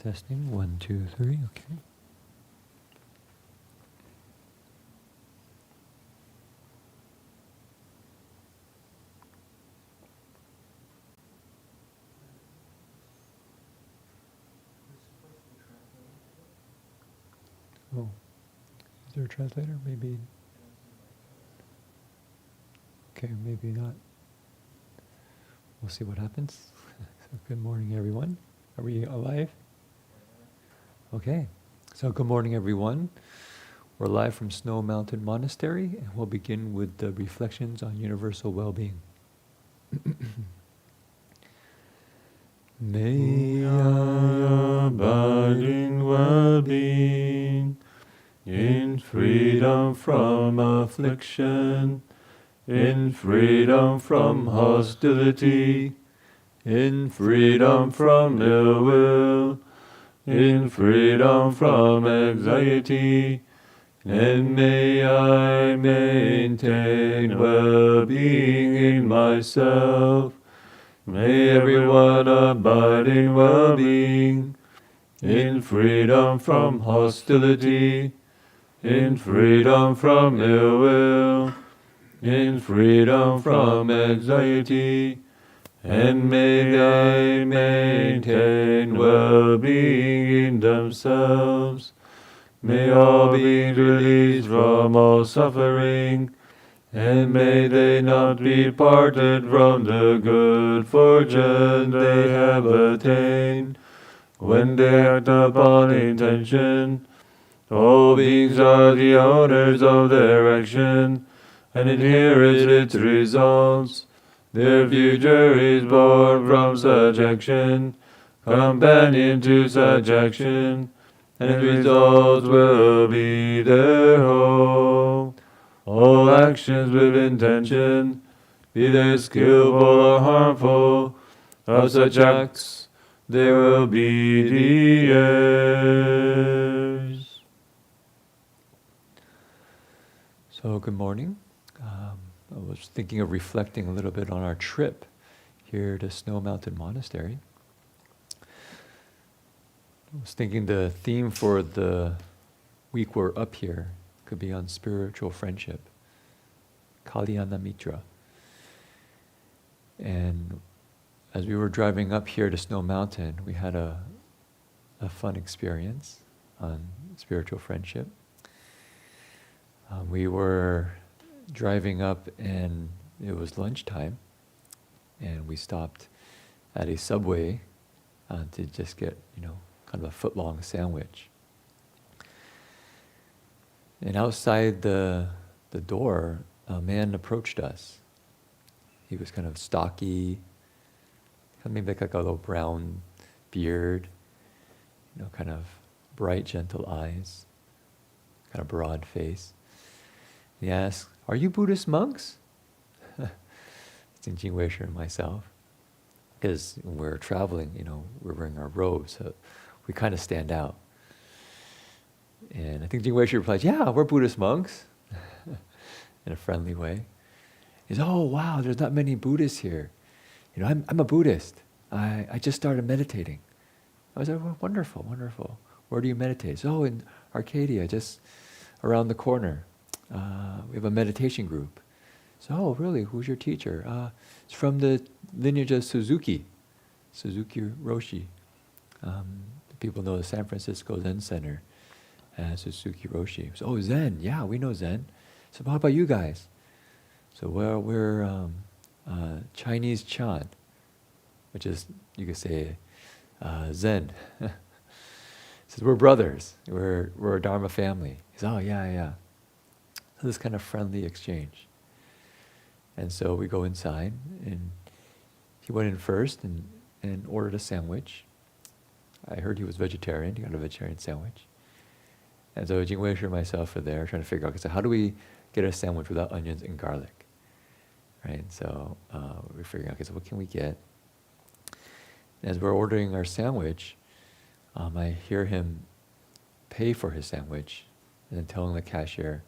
Testing, 1, 2, 3, okay. Oh, is there a translator? Maybe. Okay, maybe not. We'll see what happens. So good morning, everyone. Are we alive? Okay. So good morning, everyone. We're live from Snow Mountain Monastery, and we'll begin with the reflections on universal well-being. May I abide in well-being, in freedom from affliction, in freedom from hostility, in freedom from ill will, in freedom from anxiety, and may I maintain well-being in myself. May everyone abide in well-being, in freedom from hostility, in freedom from ill will, in freedom from anxiety, and may they maintain well-being in themselves. May all beings released from all suffering, and may they not be parted from the good fortune they have attained. When they act upon intention, all beings are the owners of their action, and inherit its results. Their future is born from such action, companion to such action, and its results will be their home. All actions with intention, be they skillful or harmful, of such acts they will be the heirs. So good morning. I was thinking of reflecting a little bit on our trip here to Snow Mountain Monastery. I was thinking the theme for the week we're up here could be on spiritual friendship, Kalyana Mitra. And as we were driving up here to Snow Mountain, we had a fun experience on spiritual friendship. We were driving up and it was lunchtime, and we stopped at a Subway to just get, kind of a foot-long sandwich. And outside the door, a man approached us. He was kind of stocky, maybe like a little brown beard, kind of bright, gentle eyes, kind of broad face. He asked, "Are you Buddhist monks?" It's in Jin-Wei and myself. Because when we're traveling, we're wearing our robes, so we kind of stand out. And I think Jin-Wei replies, "Yeah, we're Buddhist monks," in a friendly way. He says, "Oh, wow, there's not many Buddhists here. I'm a Buddhist. I just started meditating." I was like, "Well, wonderful, wonderful. Where do you meditate?" He says, "Oh, in Arcadia, just around the corner. We have a meditation group." So, "Oh, really? Who's your teacher?" It's from the lineage of Suzuki Roshi. People know the San Francisco Zen Center as Suzuki Roshi. So, "Oh, Zen, yeah, we know Zen." So, "How about you guys?" So, we're Chinese Chant, which is, you could say, Zen. Says, "We're brothers. We're a Dharma family." He says, "Oh, yeah." So this kind of friendly exchange. And so we go inside, and he went in first and ordered a sandwich. I heard he was vegetarian. He got a vegetarian sandwich. And so Jin-Wei and myself are there trying to figure out, so how do we get a sandwich without onions and garlic? Right? So we're figuring out, so what can we get? As we're ordering our sandwich, I hear him pay for his sandwich and then telling the cashier,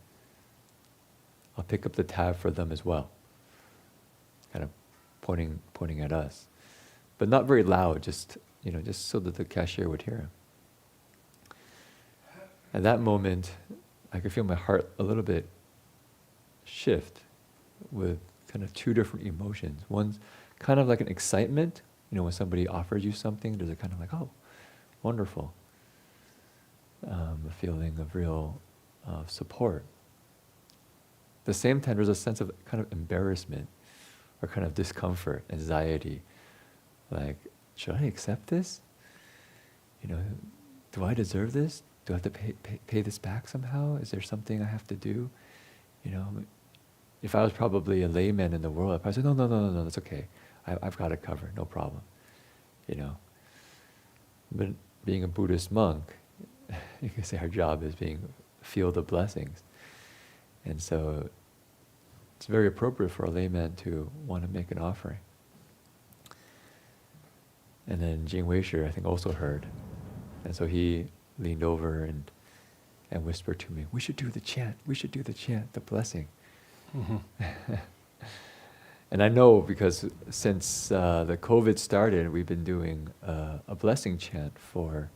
"I'll pick up the tab for them as well." Kind of pointing at us. But not very loud, just so that the cashier would hear him. At that moment, I could feel my heart a little bit shift with kind of two different emotions. One's kind of like an excitement, when somebody offers you something, there's a kind of like, oh, wonderful. A feeling of real support. At the same time, there's a sense of kind of embarrassment or kind of discomfort, anxiety. Like, should I accept this? Do I deserve this? Do I have to pay this back somehow? Is there something I have to do? If I was probably a layman in the world, I'd probably say, no, that's okay. I've got it covered, no problem. But being a Buddhist monk, you can say our job is feel the blessings. And so it's very appropriate for a layman to want to make an offering. And then Jin-Wei, I think, also heard. And so he leaned over and whispered to me, we should do the chant, the blessing. Mm-hmm. And I know because since the COVID started, we've been doing a blessing chant for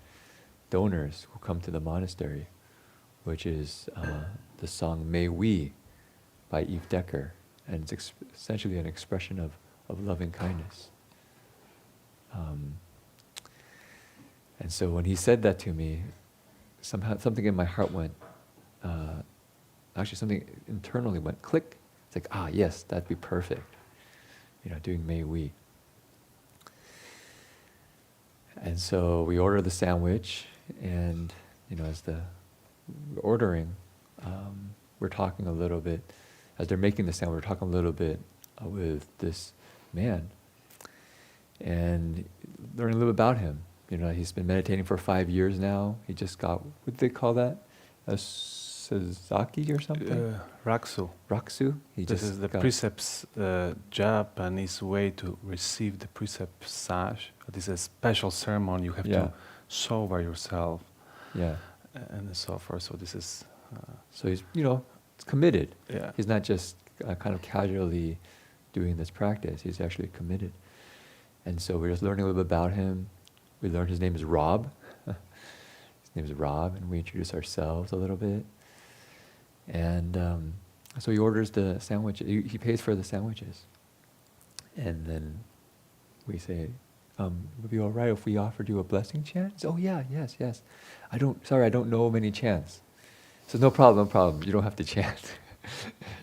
donors who come to the monastery, which is the song May We by Eve Decker. And it's essentially an expression of loving kindness. And so when he said that to me, somehow something in my heart went, actually something internally went click. It's like, yes, that'd be perfect. Doing May We. And so we order the sandwich, and as we're ordering, we're talking a little bit, as they're making the sandwich, we're talking a little bit with this man, and learning a little bit about him. He's been meditating for 5 years now. He just got, what do they call that? A Sazaki or something? Raksu. Raksu? This is the precepts Japanese way to receive the precept sage. This is a special ceremony you have to show by yourself. Yeah. And so forth. So this is... so he's, committed. Yeah. He's not just kind of casually doing this practice. He's actually committed. And so we're just learning a little bit about him. We learned his name is Rob. His name is Rob, and we introduce ourselves a little bit. And so he orders the sandwich. He pays for the sandwiches. And then we say, would it be all right if we offered you a blessing chant? He says, oh yeah, yes. I don't know many chants. So no problem. You don't have to chant.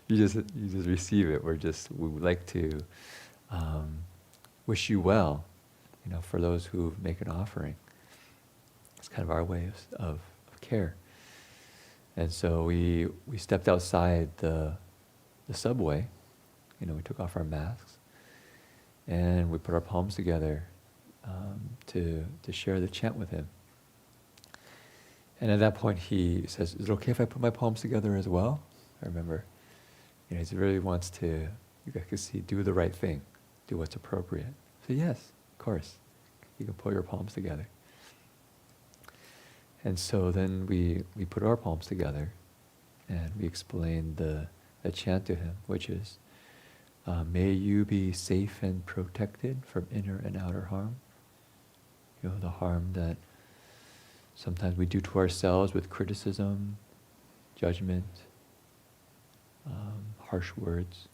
you just receive it. We would like to wish you well, for those who make an offering. It's kind of our way of care. And so we stepped outside the subway. We took off our masks, and we put our palms together to share the chant with him. And at that point, he says, "Is it okay if I put my palms together as well?" I remember, he really wants to, you guys can see, do the right thing, do what's appropriate. So yes, of course, you can put your palms together. And so then we put our palms together, and we explained the chant to him, which is, may you be safe and protected from inner and outer harm. The harm that sometimes we do to ourselves with criticism, judgment, harsh words,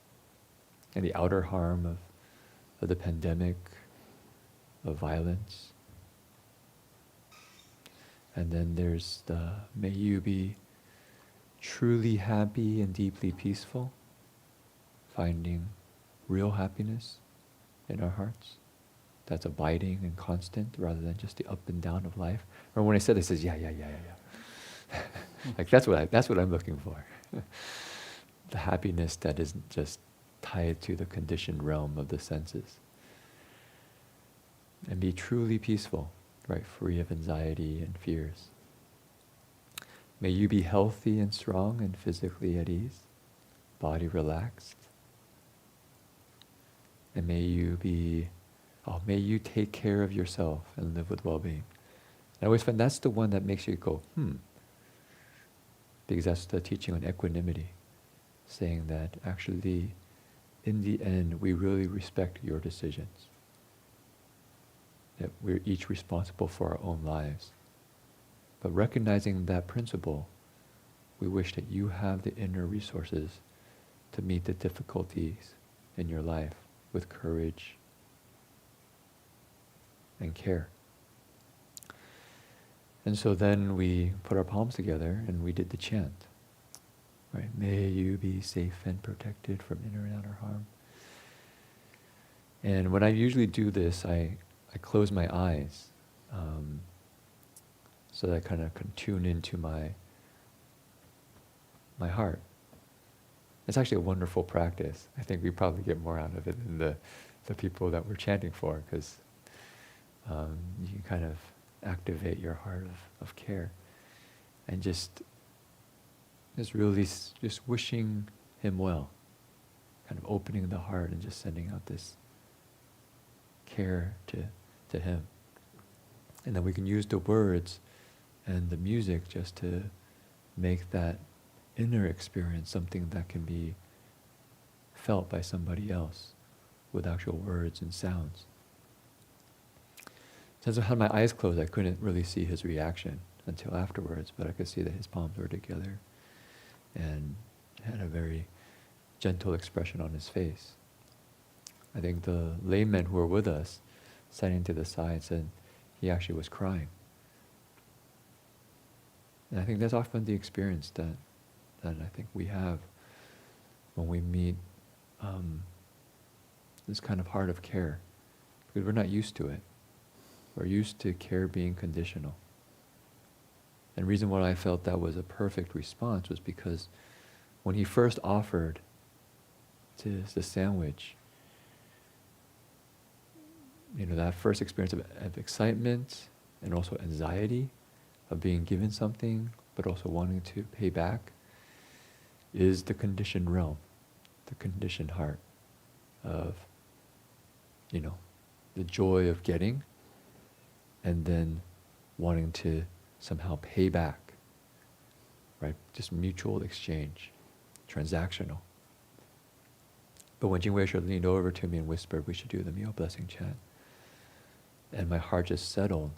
and the outer harm of the pandemic, of violence. And then there's may you be truly happy and deeply peaceful, finding real happiness in our hearts. That's abiding and constant rather than just the up and down of life. Remember when I said this, it says, yeah. Like that's what I'm looking for. The happiness that isn't just tied to the conditioned realm of the senses. And be truly peaceful, right, free of anxiety and fears. May you be healthy and strong and physically at ease, body relaxed. And may you take care of yourself and live with well-being. I always find that's the one that makes you go, because that's the teaching on equanimity, saying that actually, in the end, we really respect your decisions. That we're each responsible for our own lives. But recognizing that principle, we wish that you have the inner resources to meet the difficulties in your life with courage and care. And so then we put our palms together and we did the chant. Right? May you be safe and protected from inner and outer harm. And when I usually do this, I close my eyes so that I kind of can tune into my heart. It's actually a wonderful practice. I think we probably get more out of it than the people that we're chanting for, because you can kind of activate your heart of care. And just really just wishing him well. Kind of opening the heart and just sending out this care to him. And then we can use the words and the music just to make that inner experience something that can be felt by somebody else with actual words and sounds. Since I had my eyes closed, I couldn't really see his reaction until afterwards, but I could see that his palms were together and had a very gentle expression on his face. I think the laymen who were with us, standing to the side, said he actually was crying. And I think that's often the experience that I think we have when we meet this kind of heart of care, because we're not used to it. We're used to care being conditional. And the reason why I felt that was a perfect response was because when he first offered the sandwich, that first experience of excitement and also anxiety of being given something, but also wanting to pay back, is the conditioned realm, the conditioned heart of, the joy of getting and then wanting to somehow pay back, right? Just mutual exchange, transactional. But when Jin-Wei leaned over to me and whispered, we should do the meal blessing chant, and my heart just settled,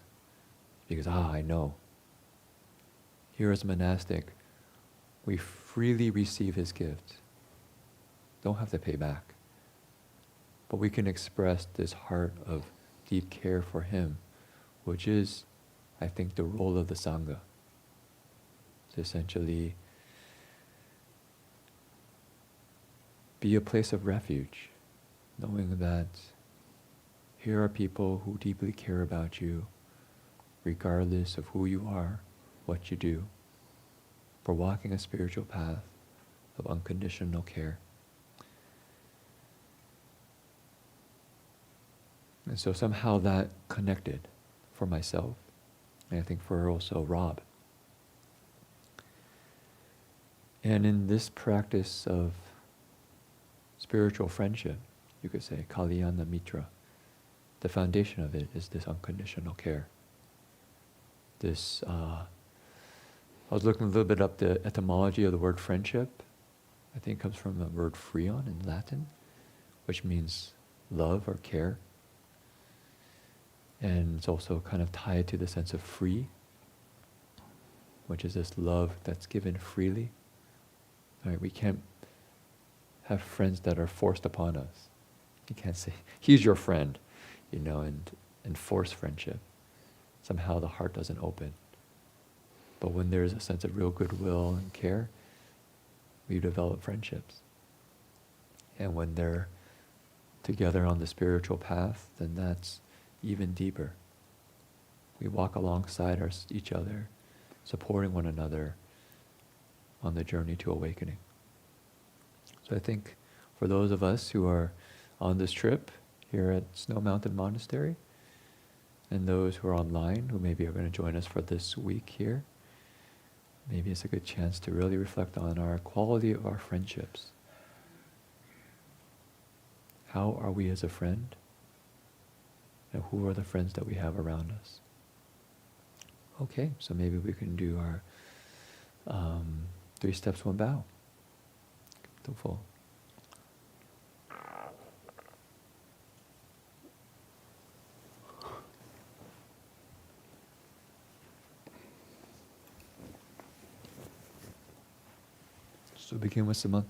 because I know. Here as a monastic, we freely receive his gift. Don't have to pay back. But we can express this heart of deep care for him, which is, I think, the role of the Sangha. To essentially be a place of refuge, knowing that here are people who deeply care about you, regardless of who you are, what you do, for walking a spiritual path of unconditional care. And so somehow that connected for myself, and I think for also Rob. And in this practice of spiritual friendship, you could say, Kalyana Mitra, the foundation of it is this unconditional care. This, I was looking a little bit up the etymology of the word friendship. I think it comes from the word frion in Latin, which means love or care. And it's also kind of tied to the sense of free, which is this love that's given freely. Right? We can't have friends that are forced upon us. You can't say, he's your friend, and force friendship. Somehow the heart doesn't open. But when there's a sense of real goodwill and care, we develop friendships. And when they're together on the spiritual path, then that's even deeper. We walk alongside each other, supporting one another on the journey to awakening. So I think for those of us who are on this trip here at Snow Mountain Monastery, and those who are online who maybe are going to join us for this week here, maybe it's a good chance to really reflect on our quality of our friendships. How are we as a friend? And who are the friends that we have around us? Okay, so maybe we can do our 3 steps, 1 bow. To full. So begin with Samantha.